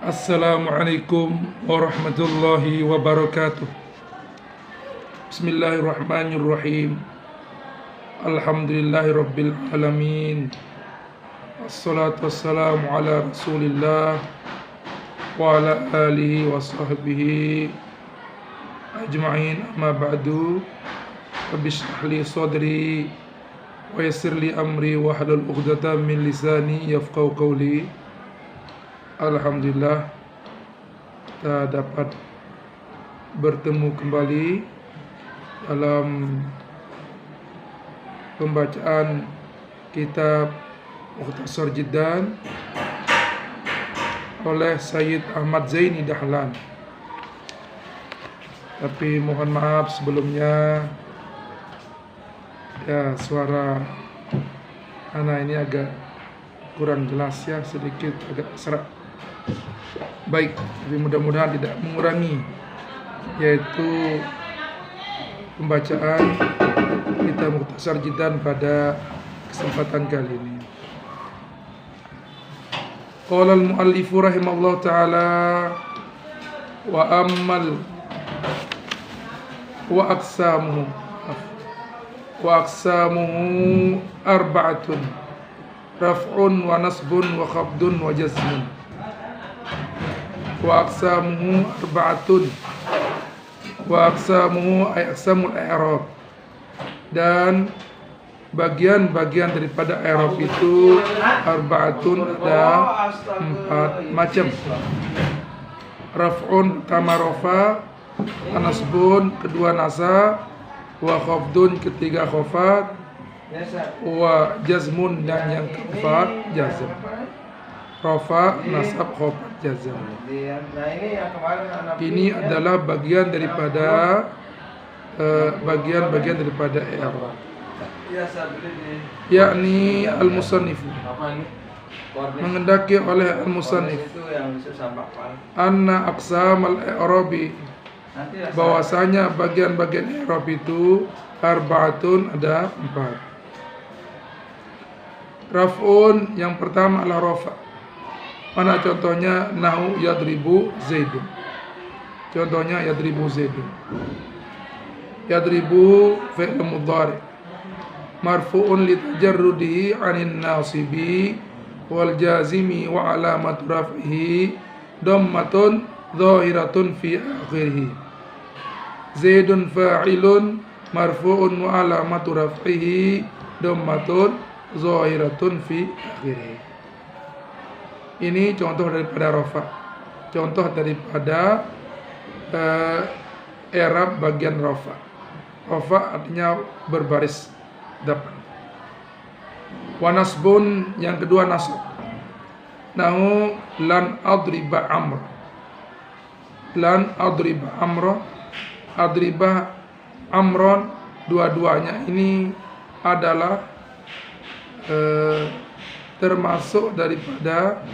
Assalamualaikum warahmatullahi wabarakatuh. Bismillahirrahmanirrahim. Alhamdulillahirabbil alamin. Assalatu wassalamu ala Rasulillah wa ala alihi wa sahbihi ajma'in. Amma ba'du. Rabbi shrah li sadri wa yassir li amri wa hlul 'uqdatam min lisani yafqahu qawli. Alhamdulillah, kita dapat bertemu kembali dalam pembacaan kitab Mukhtasar Jiddan oleh Sayyid Ahmad Zaini Dahlan. Tapi mohon maaf sebelumnya, ya suara anak ini agak kurang jelas ya, sedikit agak serak. Baik, tapi mudah-mudahan tidak mengurangi, yaitu pembacaan kitab Mukhtasar Jiddan pada kesempatan kali ini. Qala al-muallifu rahimahullah ta'ala wa ammal wa aqsamuhu arba'atun raf'un wa nasbun wa khafdun wa jazmun. Wa aqsamuhu arba'atun, wa aqsamuhu ay aqsamul i'rab, dan bagian-bagian daripada i'rab itu arba'atun, ada 4 macam. Raf'un pertama rafa, nasbun kedua nasab, wa khafdun ketiga khafat, wa jazmun dan yang keempat jazm. Rafa, nasab, khafat, jazm. Ini adalah bagian daripada bagian-bagian daripada i'rab. Yakni al-musannif, mengendaki oleh al-musannif, anna aqsam al-i'rabi, bahwasanya bagian-bagian i'rab itu arba'atun, ada 4. Raf'un, yang pertama adalah rafa. Mana contohnya? Nahu yadribu zaidun. Contohnya yadribu zaidun. Yadribu fi'l mudhari marfu'un li tajarrudihi 'anil nasibi wal jazimi wa 'alamatu raf'ihi dhammatun dhahiratun fi akhirih. Zaidun fa'ilun marfu'un wa 'alamatu raf'ihi dhammatun dhahiratun fi akhirih. Ini contoh daripada rafa, contoh daripada i'rab bagian rafa. Rafa artinya berbaris depan. Wa nasbun, yang kedua nasab. Nahu lan adriba amr. Lan adriba amr, adriba amron, dua-duanya ini adalah termasuk daripada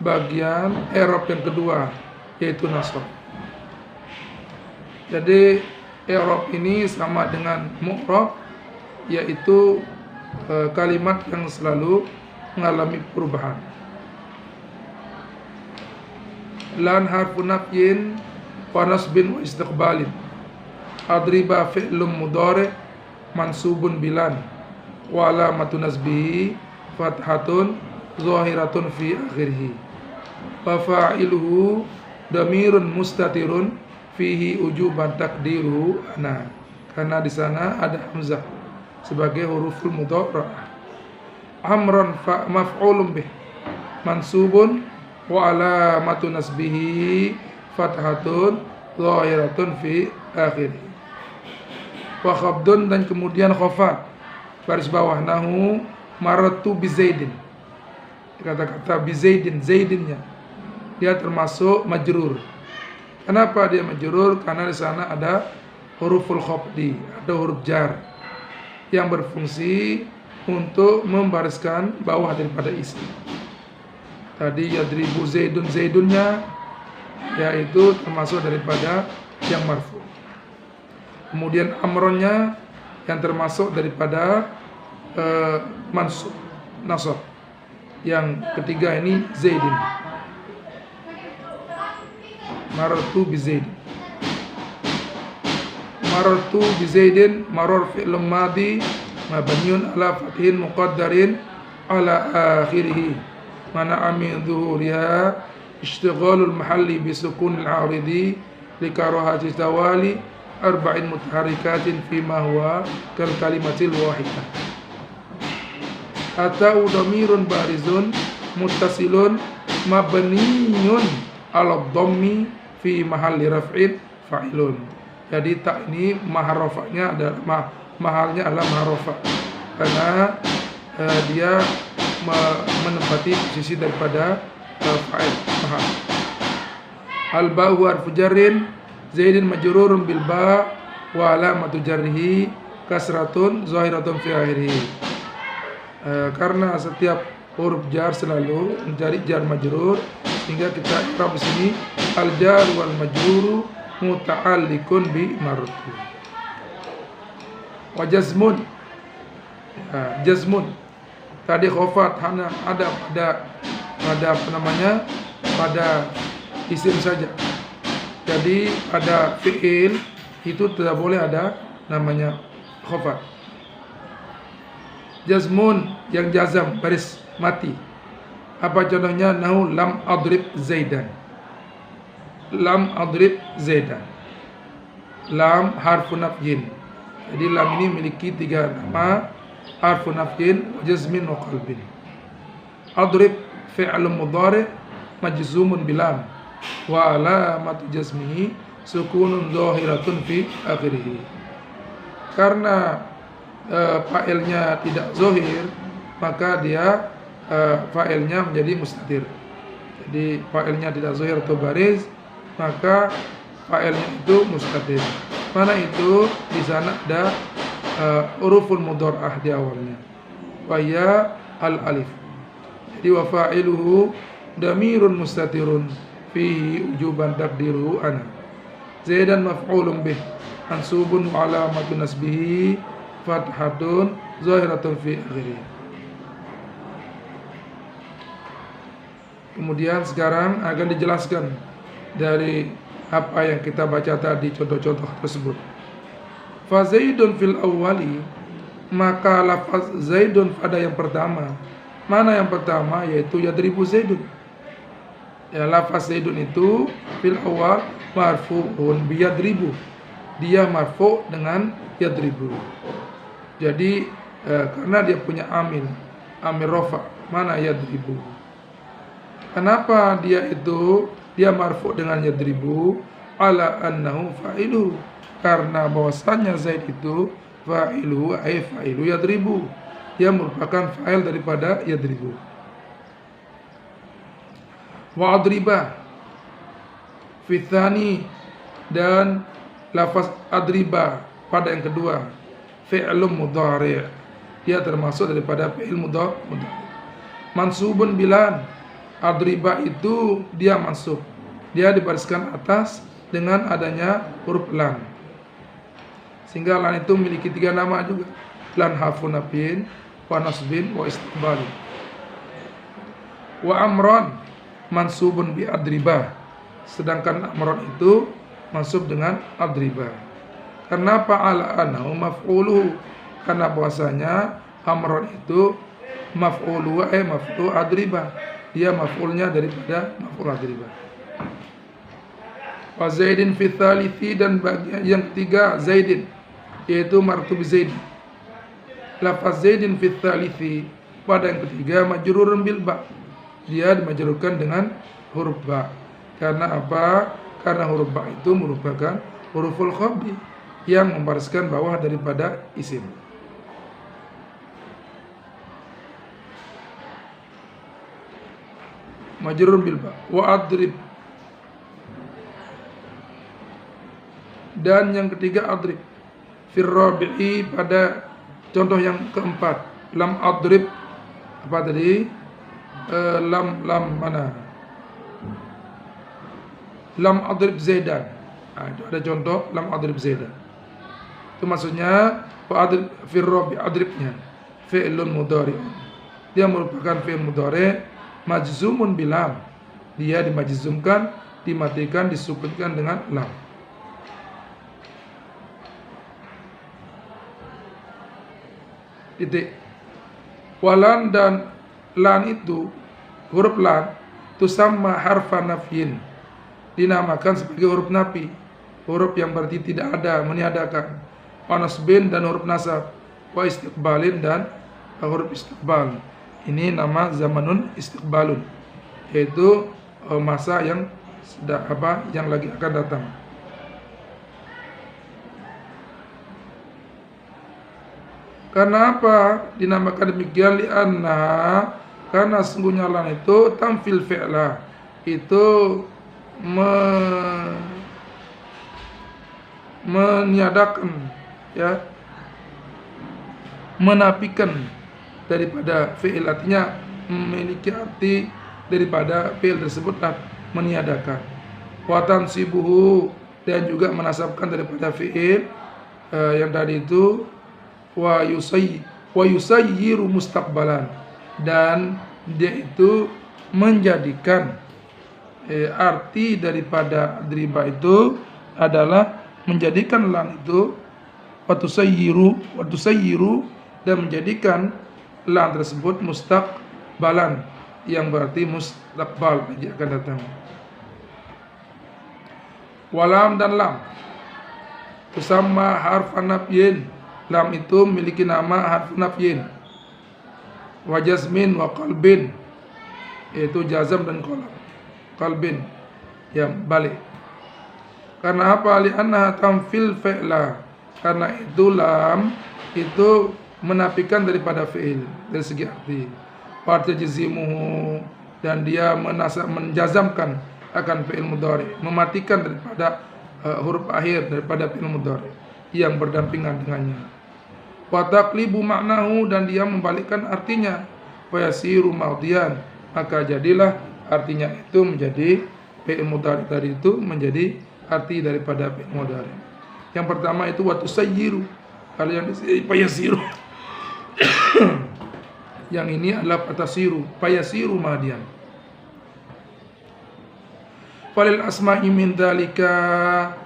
bagian i'rab yang kedua, yaitu nasab. Jadi i'rab ini sama dengan mu'rab, yaitu kalimat yang selalu mengalami perubahan. Lan harfu nafyin wa nasbin wa istiqbalin. Adriba fi'lun mudhari mansubun bilan wa alamatu nasbihi fathatun zahiratun fi akhirih. Wa fa'iluhu damirun mustatirun fihi ujuban takdiruhu ana, karena di sana ada hamzah sebagai huruful mudhari'ah. Amran fa maf'ulun bih mansubun wa alamatu nasbihi fathatun zahiratun fi akhirih. Wa khafdun, dan kemudian khafat, baris bawah, nahu maratu bi zaidin. Kata-kata bi zaidin, zaidinnya dia termasuk majrur. Kenapa dia majrur? Karena di sana ada huruful khafdi, ada huruf jar yang berfungsi untuk membariskan bawah daripada isim. Tadi yadribu zaidun, zaidunnya yaitu termasuk daripada yang marfu. Kemudian amronnya yang termasuk daripada mansub, nasab. Yang ketiga ini zaidin. marartu bi Zaidin. Marartu bi Zaidin, marar fi'l madhi mabniun ala fathin muqaddarin ala akhirih, mana'a min dhuhuriha ishtighalul mahalli bi sukunil 'aridi li karahati tawali arba'in mutaharrikatin fima huwa kal kalimatil wahidah. Atau dhamirun barizun muttasilun mabniyun ala dhammi fi mahalli raf'in fa'ilun. Jadi tak ini maharofanya adalah mahalnya adalah maharofa, karena dia menempati posisi daripada fa'il mahal. Al-ba'u harfu jarrin, Zaidin majrurun bil ba' wa alamatu jarrihi kasratun zahiratun fi akhirih. Karena setiap huruf jar selalu mencari jar majrur, sehingga kita i'rab di sini al jar wal majruru muta'alliqun bi marfu. Wa jazmun, jazmun tadi khafat hanya ada pada apa namanya, pada isim saja. Jadi pada fi'il itu tidak boleh ada namanya khafat. Jazmun yang jazam baris mati. Apa contohnya? Nahu lam adrib Zaidan. Lam adrib Zaidan. Lam harfu nafyin. Jadi lam ini memiliki 3 nama, harfu nafyin, jazmin wa qalbin. Adrib fi'l mudhari majzumun bilam wa alamatu jazmihi sukunun dhahiratun fi akhirih. Karena fa'ilnya tidak zahir, maka dia fa'ilnya menjadi mustatir. Jadi fa'ilnya tidak zahir atau baris, maka fa'ilnya itu mustatir. Mana itu? Di sana ada huruful mudhara'ah di awalnya. Wa ya al alif. Jadi wa fa'iluhu damirun mustatirun fihi ujuban takdiruhu ana. Zaidan maf'ulun bih mansubun wa alamatu nasbihi fathatun zahiratun fi akhirih. Kemudian sekarang akan dijelaskan dari apa yang kita baca tadi, contoh-contoh tersebut. Fa Zaidun fil awwali, maka lafaz Zaidun pada yang pertama. Mana yang pertama? Yaitu yadribu Zaidun. Ya, lafaz Zaidun itu fil awal marfu'un bi yadribu. Dia marfu' dengan yadribu. Jadi karena dia punya amil rafa, mana yadribu. Kenapa dia marfu' dengan yadribu? Ala annahu fa'ilu, karena bahwasanya Zaid itu fa'ilu ay fa'ilu yadribu, dia merupakan fa'il daripada yadribu. Wa adriba fi tsani, dan lafaz adriba pada yang kedua fi'lun mudhari', dia termasuk daripada fi'il mudhari'. Mansubun bilan, adriba itu dia mansub, dia dibariskan atas dengan adanya huruf lam, sehingga lan itu memiliki 3 nama juga, lan harfu nafyin wa nasbin wa istiqbal. Wa amron mansubun bi adriba, sedangkan amron itu mansub dengan adriba. Kenapa? Ala annahu maf'uluhu, karena bahwasanya amron itu maf'ulu maf'ul adriba, dia maf'ulnya daripada maf'ul adriba. Wa Zaidin fi tsalithi, dan bagian yang ketiga Zaidin, yaitu marfu' Zaid. Lafaz Zaidin fi tsalithi pada yang ketiga majrurun bil ba, dia dimajrurkan dengan huruf ba. Karena apa? Karena huruf ba itu merupakan huruful khafdi yang membariskan bawah daripada isim. Majrurun bil ba. Wa adrib, dan yang ketiga adrib. Fir rabi'i pada contoh yang keempat, lam adrib apa tadi? Lam mana? Lam adrib Zaidan. Itu ada contoh lam adrib Zaidan. Itu maksudnya wa adrib fir rabi', adribnya fi'lun mudhari'. Dia merupakan fi'il mudhari' majzumun bilam, dia dimajzumkan dimatikan disukutkan dengan lam. Titik. Walan dan lan itu, huruf lan tusamma harfa nafyin, dinamakan sebagai huruf nafi, huruf yang berarti tidak ada, meniadakan. Wa nasbin dan huruf nasab, wa istiqbalin dan huruf istiqbal. Ini nama zamanun istiqbalun, yaitu masa yang yang lagi akan datang. Karena apa dinamakan demikian? Li'anna, karena sungguhnya lan itu tamfil fi'la, itu meniadakan, ya, menafikan daripada fi'il, artinya memiliki arti daripada fi'il tersebut, meniadakan. Wa tansibuhu, dan juga menasabkan daripada fi'il yang tadi itu, wa yusayyiru mustaqbalan, dan dia itu menjadikan arti daripada driba itu adalah menjadikan lan itu wa tusayyiru, dan menjadikan lan tersebut mustaqbalan, yang berarti mustaqbal, lagi akan datang. Walam dan lam tusamma harfan nafyin, lam itu memiliki nama harf nafyin. Wa jazmin wa qalbin, yaitu jazam dan qalbin yang balik. Karena apa? Li'annaha tamfil fi'la, karena itu lam itu menafikan daripada fi'il dari segi arti. Wa tajzimuhu, dan dia menjazamkan akan fi'il mudhari, mematikan daripada huruf akhir daripada fi'il mudhari yang berdampingan dengannya. Wa taqlibu maknahu, dan dia membalikkan artinya. Wa yasiru maudian, maka jadilah artinya itu menjadi fi'il mudhari tadi itu menjadi arti daripada fi'il mudhari. Yang pertama itu wa tusayyiru, kalau yang payasiru yang ini adalah patasiru, payasiru maudian. Falil asma'i min dzalika,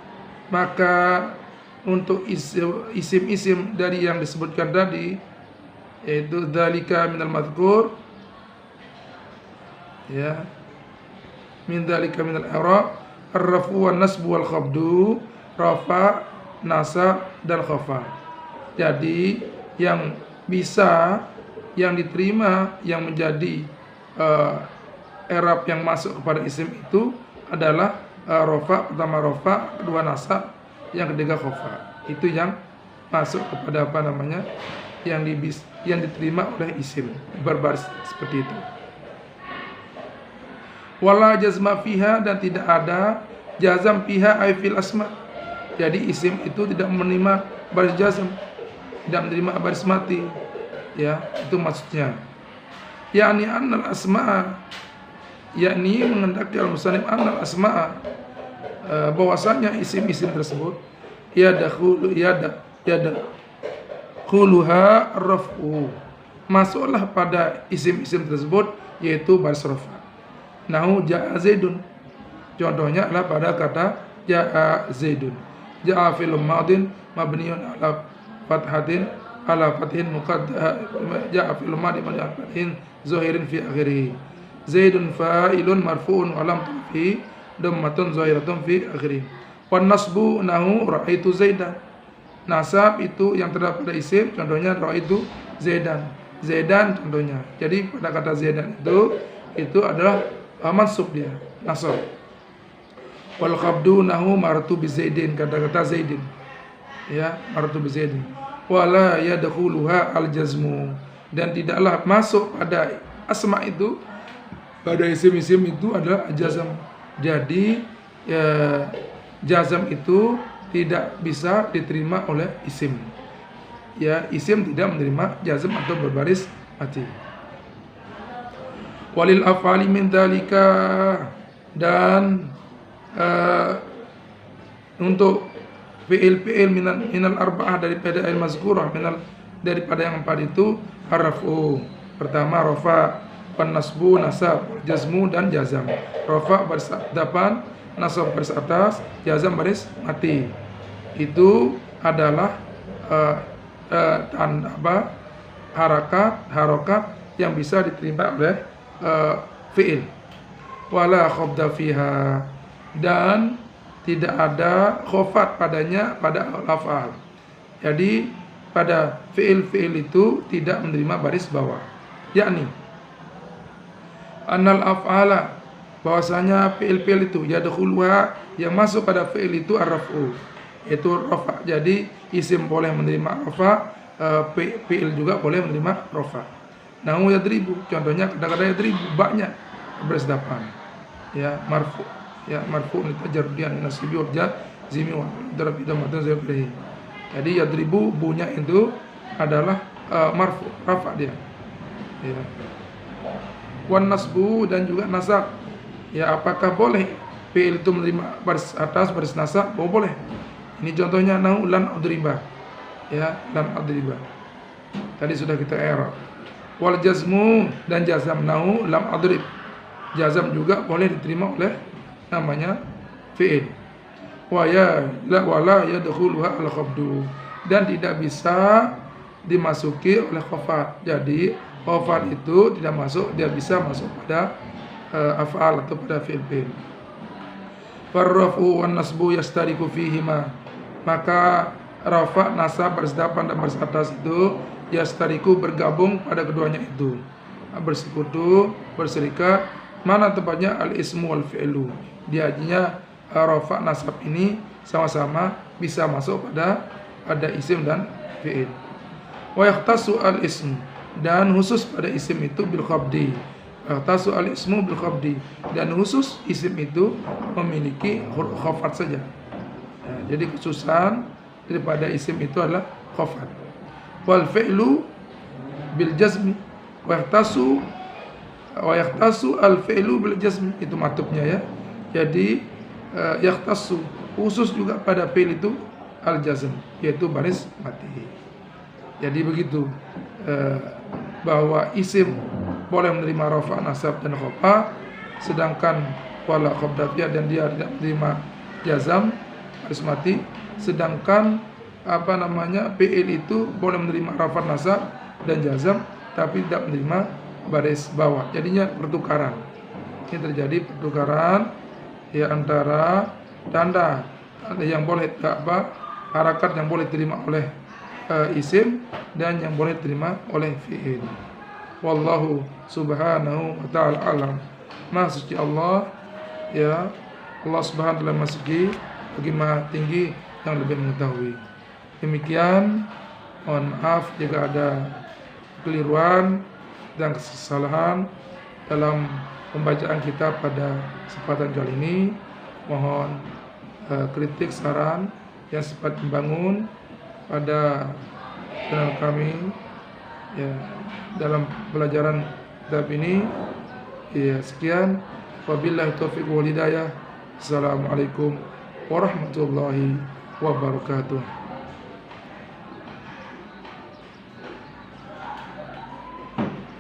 maka untuk isim-isim dari yang disebutkan tadi, yaitu dzalika minal madhkur, ya, min dzalika minal i'rab, ar-rafu wan nasbu wal khabdu, rafa, nasab dan khafa. Jadi yang bisa, yang diterima, yang menjadi i'rab yang masuk kepada isim itu adalah rafa, pertama rafa, kedua nasab, yang ketiga khofa. Itu yang masuk kepada yang diterima oleh isim berbaris seperti itu. Wala jazma fiha, dan tidak ada jazam fiha ay fil asma. Jadi isim itu tidak menerima baris jazam, tidak menerima baris mati, ya, itu maksudnya. Yakni annal asma'a, yakni mengendaki al-musannif annal asma'a, bahwasanya isim-isim tersebut yadkhuluha raf'u, masuklah pada isim-isim tersebut yaitu baris rafa. Nahu ja'a zaidun, contohnya adalah pada kata ja'a zaidun. Ja'a fil madin mabniun ala fathatin ja'a fil madin mabniun ala fathin zahirin fi akhirih. Zaidun fa'ilun marfu'un wa lam tufi dammatun zahiratun fi akhirih. Wan nasbu nahu ra'aitu zaidan. Nasab itu yang terdapat pada isim, contohnya ra'aitu zaidan. Zaidan contohnya. Jadi pada kata zaidan itu adalah mansub, dia nasab. Wal khabdu nahu martu bi zaidin, kata-kata zaidin, ya, martu bi zaidin. Wala yadkhuluha al jazmu, dan tidaklah masuk pada asma itu, pada isim-isim itu adalah jazam. Jadi ya, jazam itu tidak bisa diterima oleh isim. Ya, isim tidak menerima jazam atau berbaris mati. Walil af'ali min dzalika, dan untuk fi'il minal arba'ah daripada al-mazkurah, daripada yang empat itu, harafu pertama rafa, wan nasbu nasab, jazmu dan jazam. Rafa baris depan, nasab baris atas, jazam baris mati. Itu adalah harokat yang bisa diterima oleh fi'il. Wala khafda fiha, dan tidak ada khofat padanya pada al-af'al. Jadi pada fi'il itu tidak menerima baris bawah. Yakni annal af'ala, bahwasanya fi'il itu yadkhuluha, yang masuk pada fi'il itu ar-raf'u, yaitu rafa. Jadi isim boleh menerima rafa, fi'il juga boleh menerima rafa. Nahu yadribu, contohnya kadang-kadang yadribu banyak baris depan. Ya marfu, ya marfu itu jardian nasibi wa jazimi wa darab idamatan zabihi. Jadi yadribu bunya itu adalah marfu, rafa dia. Ya. Wan nasbu, dan juga nasab. Ya, apakah boleh fi'il itu menerima baris atas, baris nasab? Oh, boleh. Ini contohnya nahu lan adriba. Ya, lan adriba. Tadi sudah kita i'rab. Wal jazmu, dan jazam nahu lam adrib. Jazam juga boleh diterima oleh namanya fi'il. Wala yadkhuluha al-khafdu, dan tidak bisa dimasuki oleh khafat. Jadi khafat itu tidak masuk, dia bisa masuk pada af'al atau pada fi'il. Farrafu wan nasbu yastariku fihima, maka rafa, nasab, baris depan dan baris atas itu yastariku bergabung pada keduanya itu, bersekutu, berserikat. Mana tempatnya al-ismu wal fi'lu, dia artinya rafa, nasab ini sama-sama bisa masuk pada isim dan fi'il. Wa yahtasu al-ism, dan khusus pada isim itu bil khabdi. Yahtasu al-ismu bil khabdi, dan khusus isim itu memiliki huruf khafat saja. Nah, jadi khususan daripada isim itu adalah khafat. Wal fi'lu bil jazmi, wa yahtasu al fi'lu bil jazmi, itu matubnya ya. Jadi yahtasu khusus juga pada fi'il itu al jazm, yaitu baris mati. Jadi begitu, bahwa isim boleh menerima rafa, nasab dan khafat, sedangkan wala khafdafiyah, dan dia tidak menerima jazam, baris mati. Sedangkan fi'il itu boleh menerima rafa, nasab dan jazam, tapi tidak menerima baris bawah. Jadinya pertukaran. Ini terjadi pertukaran ya antara tanda yang boleh harakat yang boleh diterima oleh isim dan yang boleh diterima oleh fi'il. Wallahu subhanahu wa ta'ala alam. Maha suci Allah, ya Allah subhanahu wa ta'ala maha suci, bagi maha tinggi yang lebih mengetahui. Demikian, mohon maaf jika ada kekeliruan dan kesalahan dalam pembacaan kita pada kesempatan kali ini. Mohon kritik, saran yang sifat membangun pada channel kami ya dalam pelajaran kitab ini. Ya, sekian, wabillahi taufiq wal hidayah. Assalamualaikum warahmatullahi wabarakatuh.